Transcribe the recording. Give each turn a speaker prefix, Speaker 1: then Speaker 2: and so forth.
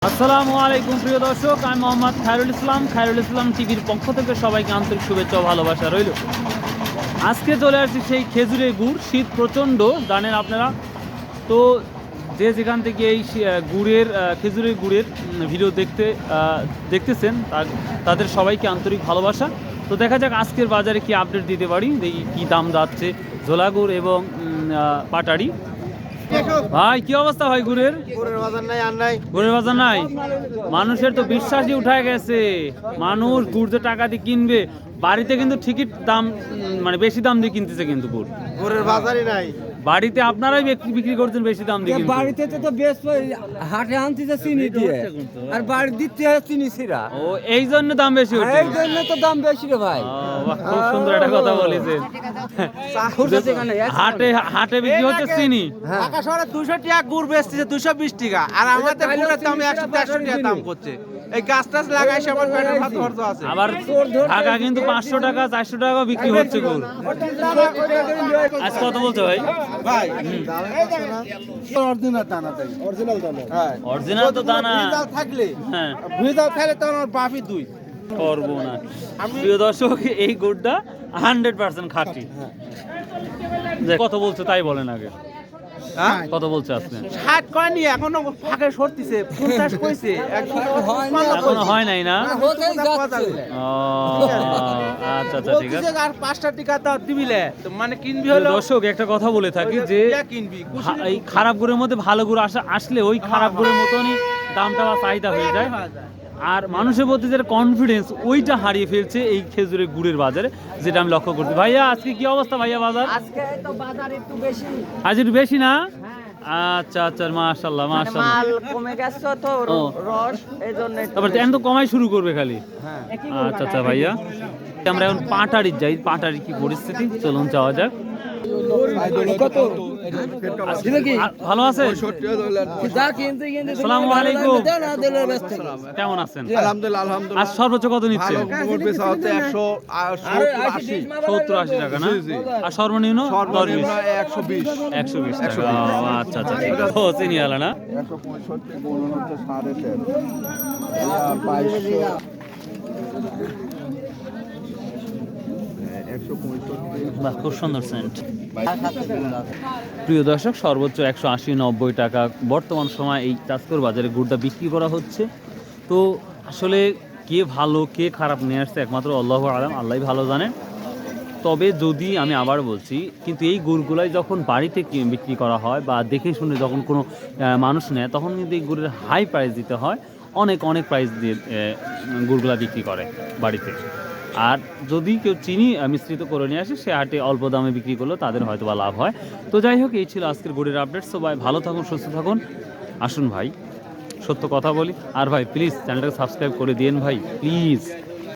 Speaker 1: আসসালামু আলাইকুম প্রিয় দর্শক, আমি মোহাম্মদ খায়রুল ইসলাম টিভির পক্ষ থেকে সবাইকে আন্তরিক শুভেচ্ছা ও ভালোবাসা রইল। আজকে চলে আসছি সেই খেজুরের গুড়। শীত প্রচণ্ড, জানেন আপনারা। তো যে যেখান থেকে এই খেজুরের গুড়ের ভিডিও দেখতেছেন তাদের সবাইকে আন্তরিক ভালোবাসা। তো দেখা যাক আজকের বাজারে কি আপডেট দিতে পারি, দেখি কী দাম যাচ্ছে ঝোলা গুড় এবং পাটারি। ভাই কি অবস্থা ভাই গুড়ের? গুড়ের বাজার নাই। মানুষের তো বিশ্বাসই উঠায় গেছে, মানুষ গুড় যে টাকা দিয়ে কিনবে, বাড়িতে কিন্তু ঠিকই দাম মানে বেশি দাম দিয়ে কিনতেছে, কিন্তু গুড়ের বাজারই নাই। বাড়িতে আপনারাই বিক্রি করছেন বেশি দাম দিয়ে।
Speaker 2: বাড়িতে তো বেশ হাটে আনতেছে চিনি দিয়ে, আর বাড়ি দিতে হয় চিনি ছিরা।
Speaker 1: ও এই জন্য দাম বেশি হচ্ছে।
Speaker 2: এই জন্য তো দাম বেশি রে ভাই।
Speaker 1: খুব সুন্দর একটা কথা বলেছেন। হাটে বিক্রি হচ্ছে চিনি।
Speaker 3: ঢাকা শহরে 200 টাকা গুড় বেচতেছে, 220 টাকা, আর আমাদের গুড়ের দাম 100-150 টাকা দাম করছে। এই গাছ টাছ লাগাই সবার পেটের ভাত খরচ আছে।
Speaker 1: আবার ঢাকা কিন্তু 500 টাকা 400 টাকা বিক্রি হচ্ছে গুড়। আজ কত বলছো ভাই?
Speaker 3: ভাই
Speaker 1: অরিজিনাল তো দানা
Speaker 3: থাকলে,
Speaker 1: হ্যাঁ
Speaker 3: ভুইজাল খাইলে তো আমার বাপি দুই
Speaker 1: করবো না। প্রিয় দর্শক, এই গুড়টা 100% খাঁটি। কত বলছো তাই বলেন আগে, কত বলছে আজকে?
Speaker 3: 60 কয়নি, এখনো ফাঁকে সরতিছে, 50 কইছে,
Speaker 1: এখনো হয় নাই না? ও আচ্ছা ঠিক আছে।
Speaker 3: আর 5টা টাকা তো দিবিলে, তো মানে কিনবি হলো।
Speaker 1: দর্শক একটা কথা বলে থাকি যে
Speaker 3: কিনবি
Speaker 1: এই খারাপ গুড়ের মধ্যে ভালো গুড় আসলে ওই খারাপ গুড়ের মতনই দামটা বা চাহিদা হয়ে যায়। আর মানুষের মধ্যে যে কনফিডেন্স, ওইটা হারিয়ে ফেলছে এই খেজুরের গুড়ের বাজারে, যেটা আমি লক্ষ্য করছি। ভাইয়া আজকে কি অবস্থা ভাইয়া বাজার?
Speaker 2: আজকে তো বাজার একটু বেশি।
Speaker 1: আজ একটু বেশি না? আচ্ছা মাশাআল্লাহ
Speaker 2: মাল কমে গেছে তো রস, এইজন্য
Speaker 1: তারপর এখন তো কমাই শুরু করবে খালি। আচ্ছা ভাইয়া, আমরা এখন পাটারি যাই। পাটারি কি পরিস্থিতি, চলুন যাওয়া যাক। ভালো আছেন? আসসালামু আলাইকুম, কেমন আছেন?
Speaker 3: আলহামদুলিল্লাহ।
Speaker 1: আজ সর্বোচ্চ কত নিচ্ছে?
Speaker 3: 170-80
Speaker 1: টাকা না? আর সর্বনিম্ন
Speaker 3: 120
Speaker 1: টাকা। আচ্ছা ঠিক আছে। ও চিনি আলা না? 165 বাহ, খুব সুন্দর সেন্ট। প্রিয় দর্শক, সর্বোচ্চ 180-90 টাকা বর্তমান সময় এই চাঁদপুর বাজারে গুড়টা বিক্রি করা হচ্ছে। তো আসলে কে ভালো কে খারাপ নিয়ে আসছে একমাত্র আল্লাহু আলাম, আল্লাহই ভালো জানে। তবে যদি আমি আবার বলছি, কিন্তু এই গুড়গুলাই যখন বাড়িতে বিক্রি করা হয় বা দেখে শুনে যখন কোনো মানুষ নেয়, তখন কিন্তু এই গুড়ের হাই প্রাইস দিতে হয়, অনেক প্রাইস দিয়ে গুড়গুলা বিক্রি করে বাড়িতে। আর যদি কেউ চিনি মিশ্রিত করে নিয়ে আসে, সে হাটে অল্প দামে বিক্রি করলেও তাদের হয়তো বা লাভ হয়। তো যাই হোক, এই ছিল আজকের গুড়ের আপডেটস। তো ভাই ভালো থাকুন, সুস্থ থাকুন। আসুন ভাই সত্য কথা বলি, আর ভাই প্লিজ চ্যানেলটাকে সাবস্ক্রাইব করে দিন ভাই, প্লিজ।